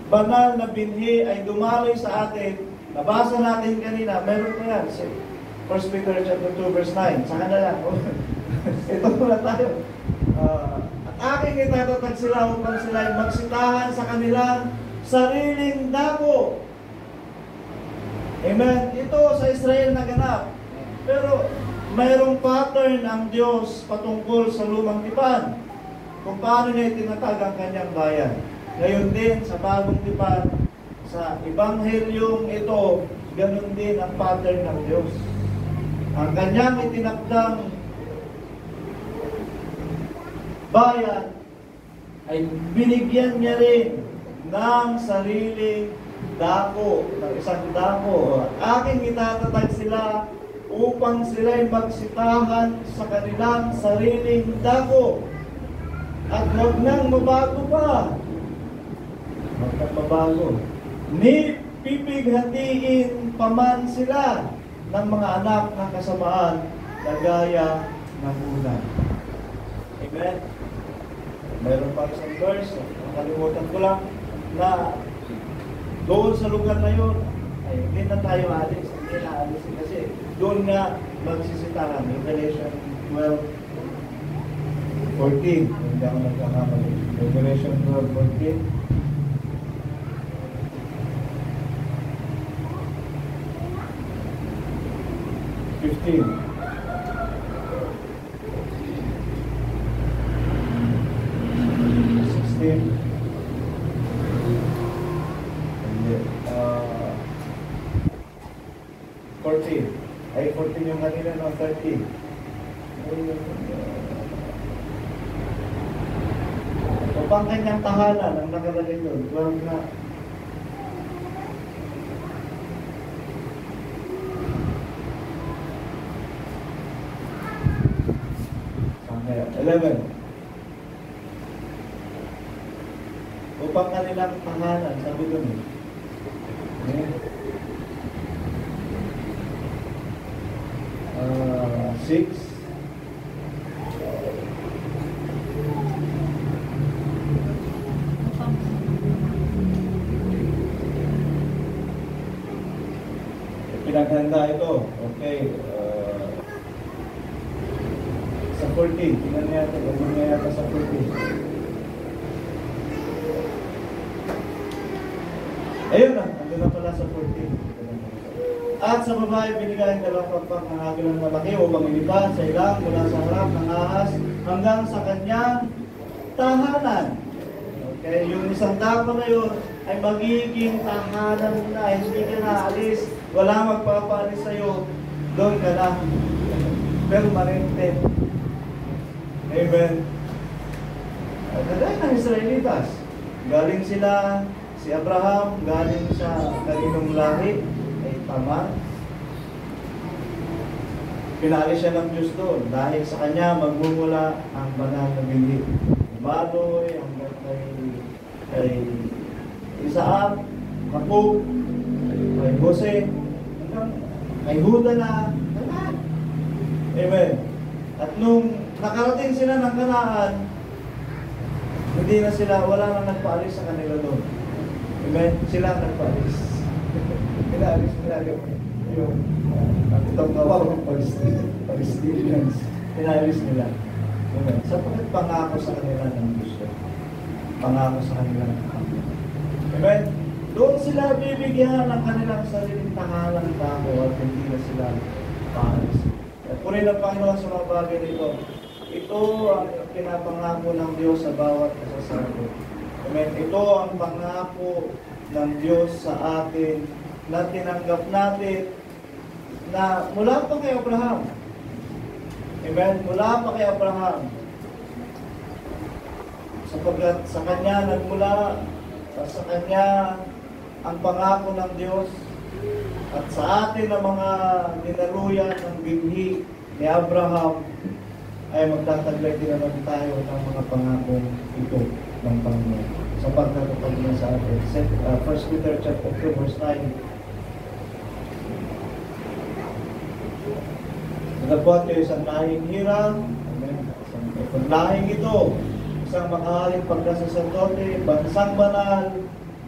banal na binhi ay dumaloy sa atin, nabasa natin kanina, meron pa yan. 1 Peter chapter 2 verse 9. Saka na lang. Ito muna tayo. At aking itatatag sila upang sila ay magsitahan sa kanilang sariling dako. Amen? Ito sa Israel naganap. Pero mayroong pattern ang Diyos patungkol sa lumang tipan. Kung paano niya itinatag ang kanyang bayan. Ngayon din sa bagong tipan, sa ebanghelyong ito, ganun din ang pattern ng Diyos. Ang kanyang itinakdang bayan ay binigyan niya rin ng sariling dako, ng isang dako. Aking itatatag sila upang sila'y magsitahan sa kanilang sariling dako. At huwag nang mabago pa. Huwag nang mabago. Ni pipighatiin paman sila ng mga anak ng kasamaan na gaya ng una. Amen? Mayroon pa isang verse, nakalimutan ko lang, na doon sa lugar na yun, ay hindi na tayo alis. Hindi na alis kasi doon nga magsisitahan. Revelation 12:14. Hindi ako nagkakamali. Revelation 12:14. 15. 16. Hindi. 14. Ay, 14 yung kanina, no? 30. Upang kanyang tahanan, ang nakalagay doon. 12 na. Ayan, 11. Upang kanilang tahanan, sabi doon eh. Ayan. 6. Pinaghanda ito. Okay. Sa 14. Tingnan niya ito. Gawin niya yata sa 14. Ayun na. Ando na pala sa 14. At sa babae binigay ang dalawang pagpak ng agilang malaki upang ilipat sa ilang mula sa harap ng ahas hanggang sa kanyang tahanan. Okay. Yung isang dako na yun ay magiging tahanan mo na. Hindi ka naalis. Wala magpapaalis sa'yo. Doon ka na. Permanente. Amen. Kagaya ng Israelitas. Galing sila, si Abraham, galing sa kaninong lahi, ay Tamar. Pinalis siya ng Diyos doon. Dahil sa kanya, magmumula ang banal na bindi. Badoy, hanggang kay Isaac, Jacob, kay Jose, hanggang kay Juda na, lahat. Amen. At nung nakarating sila ng Kanaan, hindi na sila, wala na nagpaalis sa kanila doon. Amen. Sila ang nagpaalis. Pinaalis nila yung itong tawag ng Palestinians. Pinaalis nila. Amen. Sapagkat pangako sa kanila ng Diyos. Pangako sa kanila ng Panginoon. Amen. Doon sila bibigyan ng kanilang sariling tahanan dako at hindi na sila paalis. At purihin ang Panginoon sa mga bagay nito. Ito ang pinapangako ng Diyos sa bawat kasasabi. Amen. Ito ang pangako ng Diyos sa atin na tinanggap natin na mula pa kay Abraham. Amen. Mula pa kay Abraham. Sapagkat sa kanya nagmula, sa kanya ang pangako ng Diyos, at sa atin ang mga dinaluyan ng binhi ni Abraham ay magtataglay din naman tayo ng mga pangako ito ng Panginoon. Sapagkat kapag niya sa atin. 1 Peter chapter 2 verse 9. Nagpapot kayo isang lahing hirang. Amen. Isang lahing ito, isang makahaling pagkasaserdote, bansang banal,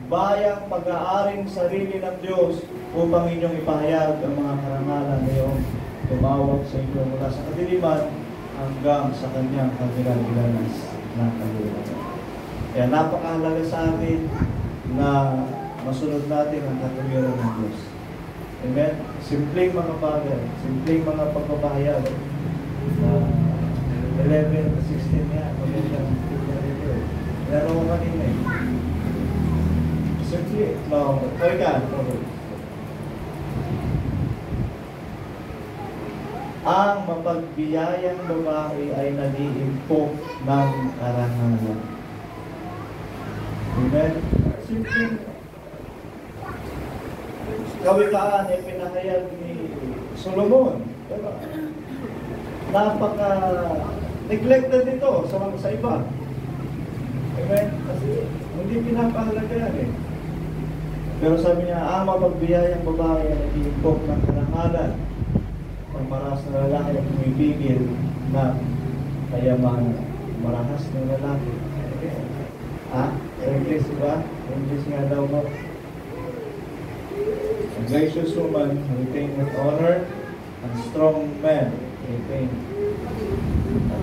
bayang pag-aaring sarili ng Diyos upang inyong ipahayag ang mga karangalan ngayong tumawag sa inyo mula sa kadiliman hanggang sa kanyang kagilan-gilanas na kagilan. Kaya napakahalaga sa atin na masunod natin ang katuwiran ng Diyos. Amen? Simpleng mga bagay, simpleng mga pagpapahayag. 11 to 16 yan, magandang dito. Meron ko kanina eh. Simple, no, okay ka. Ang mapagbiyayang babae ay nag-iimpok ng karangalan. Amen? Simple. Kawikaan ay pinahayag ni Solomon. Diba? Napaka-neglected ito sa iba. Amen? Kasi hindi pinapahalaga yan eh. Pero sabi niya, ang mapagbiyayang babae ay nag-iimpok ng karangalan. Ang maras na lalaki ay pumipigil na kayamanan. Marahas na lalaki. English ba? English nga daw mo. A gracious woman retain with honor, and strong man retain.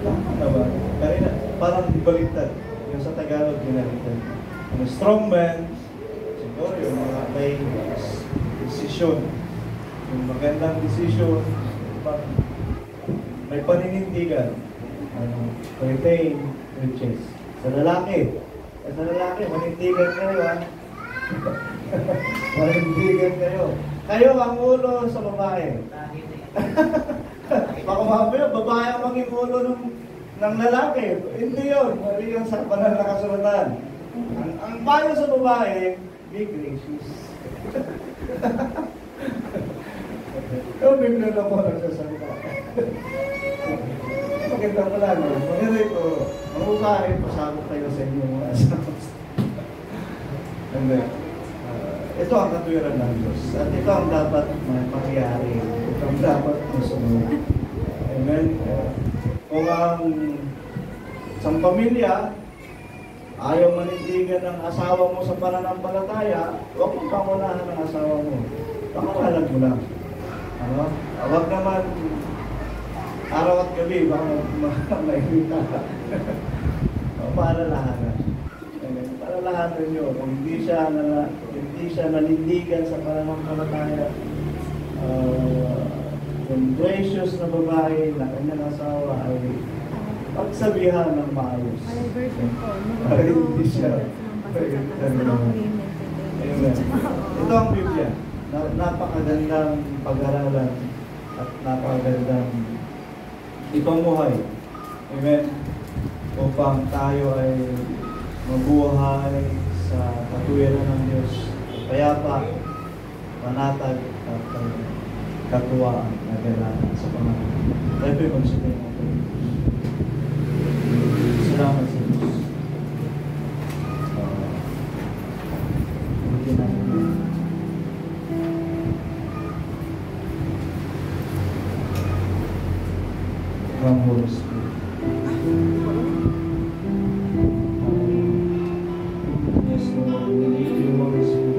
Ano ba? Karina, parang baliktad. Yung sa Tagalog, binaliktad. Ang strong man, siguro yung mga may desisyon. Yung magandang desisyon, may paninindigan. Retain riches. Sa lalaki, manindigan kayo ha. Manindigan kayo. Kayo ang ulo sa babae. Baka mamaya, babae ang maging ulo ng lalaki. Hindi yun. Mali yung sa banal na kasulatan. Ang payo sa babae, be gracious. Ikaw bigla na mo nagsasalita. maganda pala, no? Maganda ito, mahukain, pasabot kayo sa inyo mga asawa. Hindi. Ito ang katwiran ng Diyos. At ito ang dapat mangyari. Ito ang dapat masunod. Amen. Kung ang isang pamilya ayaw manindigan ng asawa mo sa pananampalataya, huwag mong pangunahan ng asawa mo. Pangalan mo lang. Ano? Huwag naman araw at gabi, baka maimita ka. Paalalahanan. Paalalahanan nyo, kung hindi siya nanindigan sa pananampalataya, yung gracious na babae na kanyang asawa ay pagsabihan ng maayos. Para hindi siya. Amen. Ito ang Biblia. Napakagandang pag-aralan at napakagandang ipamuhay. Amen. Upang tayo ay mabuhay sa katwiran ng Diyos. Payapa, panatag at katuwaan na kailangan sa Panginoon. Tayo po'y magsabihin natin. Salamat sa Diyos. Buti natin. Come, Holy Spirit. Yes, Lord, we need you, Holy Spirit.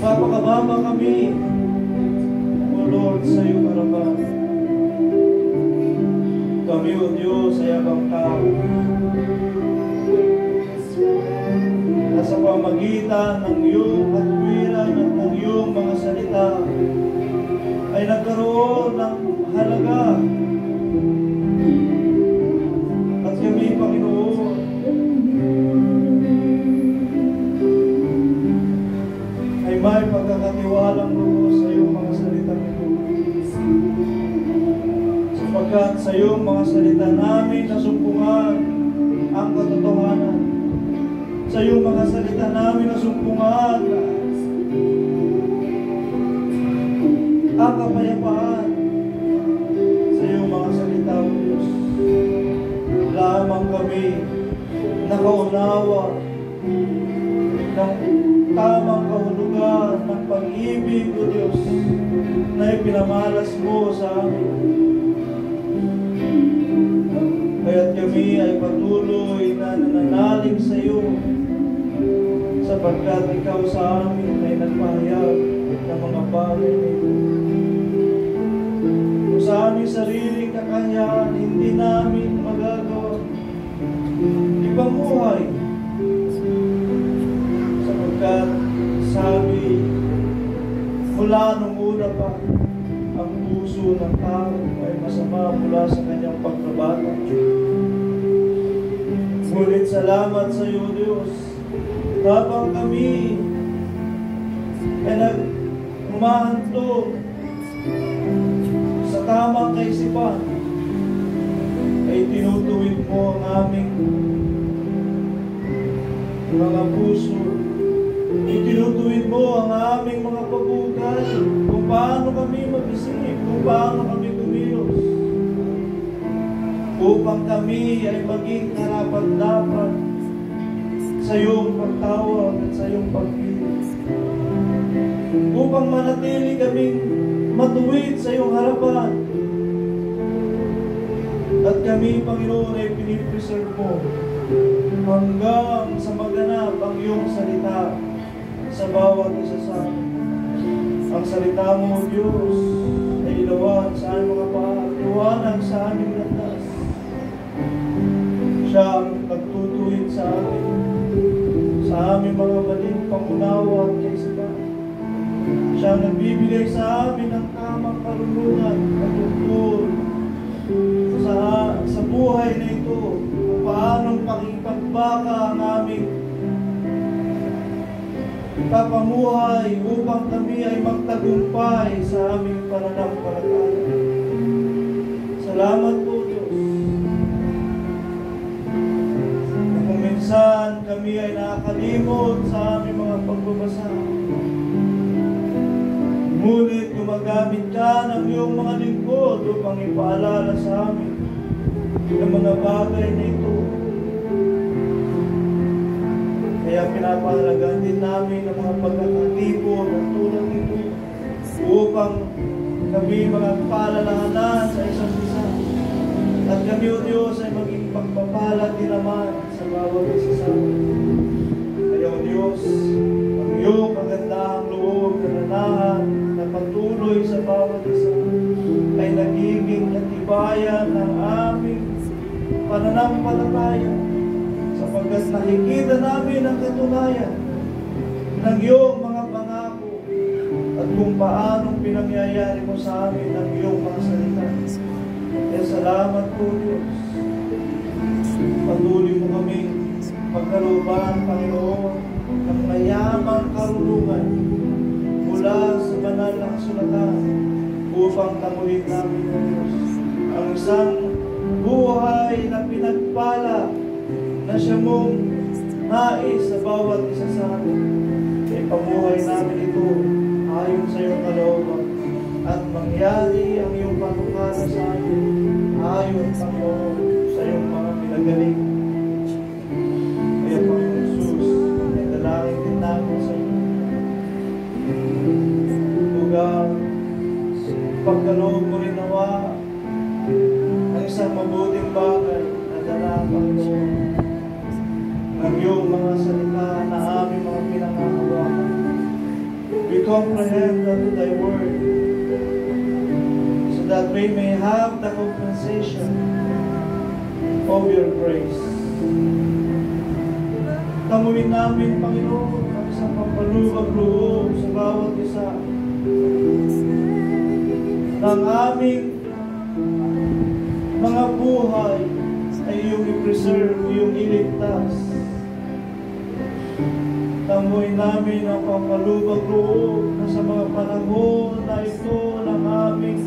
Nagpapakababa kami, O Lord, sa iyong harapan. Kami, O Diyos, ay abang tao. Nasa pamagitan ng iyong katwiran at ng iyong mga salita ay nagkaroon ng halaga. At kami, Panginoon, ay may pagkakatiwalang loob sa iyong mga salita ito. Sapagkat sa iyong mga salita namin nasumpungan ang katotohanan. Sa iyong mga salita namin nasumpungan ang kapayapaan. Sa iyong mga salita, O Diyos, lamang kami nakaunawa ng tamang kahulugan ng pag-ibig, O Diyos, na ipinamalas mo sa amin. Kaya't kami ay patuloy na nananalig sa iyo, sapagkat ikaw sa amin ay nagpahayag ng mga bagay na ito. Kung sa aming sariling kakayahan, hindi namin magagawa. Ipamuhay. Sapagkat sabi, mula nung una pa, ang puso ng tao ay masama mula sa kanyang pagkabata. Ngunit salamat sa iyo, Diyos, habang kami ay nag-umahantog sa tamang kaisipan, ay tinutuwid mo ang aming mga puso. Itinutuwid mo ang aming mga pagbukas, kung paano kami mag-isip, kung paano kami kumilos, upang kami ay maging karapat-dapat sa iyong pagtawag at sa iyong pagkilos, upang manatili kaming matuwid sa iyong harapan, kami, Panginoon, ay pinipreserve mo hanggang sa maganap ang iyong salita sa bawat isa sa amin. Ang salita mo, Diyos, ay ilawan sa aming mga paa, liwanag sa aming landas. Siya ang nagtutuwid sa amin, sa aming mga maling pangunawa at kaisipan. Siya ang nagbibigay sa amin ng tamang karunungan at tungkol sa buhay na ito, kung paanong pakipagbaka ang aming papamuhay upang kami ay magtagumpay sa aming pananampalataya. Salamat po, Diyos. Na kung minsan kami ay nakakalimot sa aming mga pagbabasa, ngunit gumagamit ka ng iyong mga lingkod upang ipaalala sa amin ng mga bagay na ito. Kaya pinapahalagaan din namin ang mga pagkakatipon at tulad nito upang kami magpaalalahanan sa isa't isa. At kami, O Diyos, ay maging pagpapala din naman sa bawat isa sa amin. Kaya, O Diyos, ang iyong magandang loob na nanahan na patuloy sa bawat isa ay nagiging katibayan ng aming pananampalataya, sapagkat nakikita namin ang katunayan ng iyong mga pangako at kung paanong pinangyayari mo sa amin ang iyong mga salita. Kaya salamat po, Diyos. Patuloy mo kami pagkalooban, Panginoon, ng mayamang karunungan mula sa banal ng sulatan upang tamuhin namin, O Diyos, ang isang buhay na pinagpala na siya mong nais sa bawat isa sa amin. Kaya pamuhay namin ito ayon sa iyong kalooban at mangyari ang iyong panukala sa amin ayon, Panginoon, sa iyong mga pinagaling. Kaya, Panginoon Jesus, ay dalangin din namin sa iyo. Tugang pagkaloob mo rin nawa ang isang mabuting bagay na dala, Panginoon, ng iyong mga salita na aming mga pinangahawakan. We comprehend that thy word so that we may have the compensation of your grace. Tamuin namin, Panginoon, ang isang pampalubag-loob sa bawat isa ng aming mga buhay ay iyong i-preserve, iyong iligtas. Tamuin namin ang pampalubag-loob na sa mga panahon na ito ng aming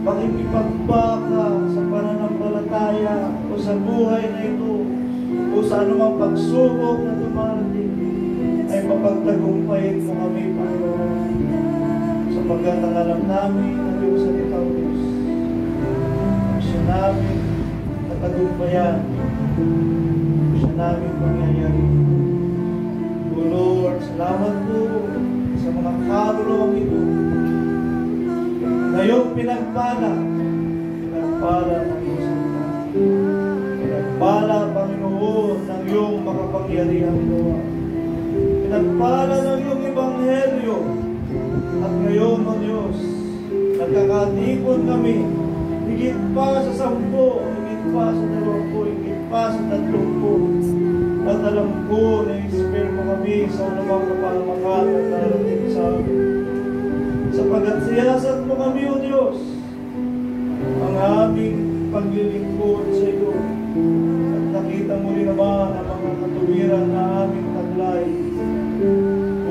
pakikipagbaka sa pananampalataya o sa buhay na ito o sa anumang pagsubok na dumarating ay mapagtagumpayin mo kami, Panginoon, sapagkat ang alam namin na iyong salita, O Diyos, ang siya namin natagumpayan, siya namin pangyayari. O Lord, salamat po sa mga kaluluwang ito na iyong pinagpala ng iyong salita. Pinagpala, Panginoon, ng iyong makapangyarihang gawa. Pinagpala ng iyong ebanghelyo. At ngayon, O Diyos, nagkakatipon kami, higit pa sa 10, higit pa sa 20, higit pa sa 30. At alam ko na i-spare mo kami sa unang kapalamakan at narating sa amin. Sapagat siyasat mo kami, O Diyos, ang aming paglilingkod sa iyo. At nakita mo rin naman ang mga katuwiran na aming taglay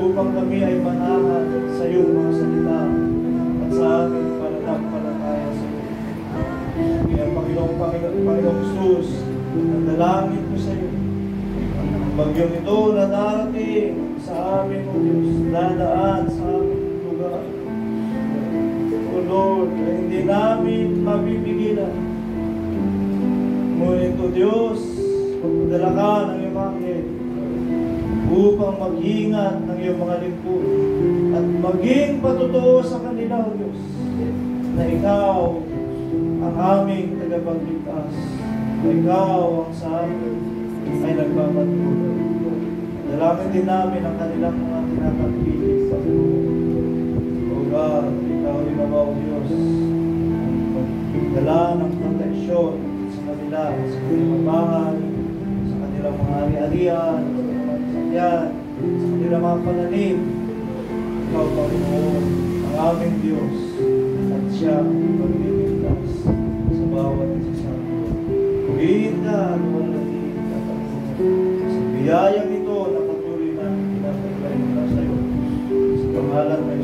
upang kami ay manahan sa iyong mga salita at sa aming pananampalataya sa iyo. Kaya Panginoong Jesus, nandalangin ko sa iyo. Ang bagyong ito na darating sa amin, O Diyos, dadaan sa aming lugar. O Lord, na hindi namin mapipigilan. Ngunit, O Diyos, magpadala ka ng iyong anghel upang mag-ingat ng iyong mga lingkod at maging patotoo sa kanila, O Diyos, na ikaw ang aming tagapagligtas. na ikaw ang sa amin ay nagpapatuloy. Dalangin din namin ang kanilang mga kinakapilis sa O God, ikaw rin naman o Diyos, magdala ng proteksyon sa kanila, sa kanilang bahay, sa kanilang mga ari-arian, sa kanilang mga sakyan, sa kanilang mga pananim. Ikaw, Panginoon, ang aming Diyos, at siya ang magliligtas sa bawat isa sa amin. Purihin ka, luwalhati ka, Panginoon, sa biyayang ito na patuloy namin pinapagay mula sa iyo. Sa pangalan ng